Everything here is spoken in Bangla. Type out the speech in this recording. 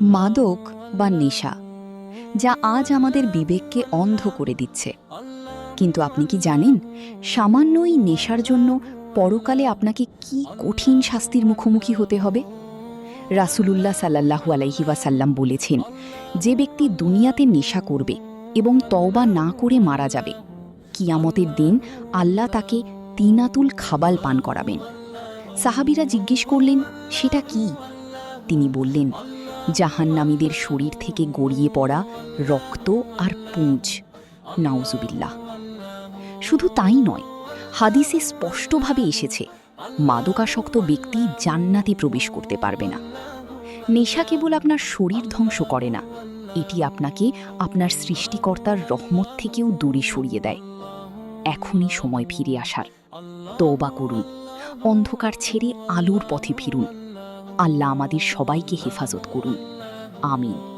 মাদক বা নেশা, যা আজ আমাদের বিবেককে অন্ধ করে দিচ্ছে। কিন্তু আপনি কি জানেন, সামান্য এই নেশার জন্য পরকালে আপনাকে কি কঠিন শাস্তির মুখোমুখি হতে হবে? রাসূলুল্লাহ সাল্লাল্লাহু আলাইহি ওয়াসাল্লাম বলেছেন, যে ব্যক্তি দুনিয়াতে নেশা করবে এবং তওবা না করে মারা যাবে, কিয়ামতের দিন আল্লাহ তাকে তিনাতুল খাবাল পান করাবেন। সাহাবীরা জিজ্ঞেস করলেন, সেটা কি? তিনি বললেন, জাহান্নামীদের শরীর থেকে গড়িয়ে পড়া রক্ত আর পুঁজ। নাউজুবিল্লাহ। শুধু তাই নয়, হাদিসে স্পষ্টভাবে এসেছে, মাদকাসক্ত ব্যক্তি জান্নাতে প্রবেশ করতে পারবে না। নেশা কেবল আপনার শরীর ধ্বংস করে না, এটি আপনাকে আপনার সৃষ্টিকর্তার রহমত থেকেও দূরে সরিয়ে দেয়। এখনই সময় ফিরে আসার। তওবা করুন, অন্ধকার ছেড়ে আলোর পথে ফিরুন। আল্লাহ আমাদের সবাইকে হেফাজত করুন। আমিন।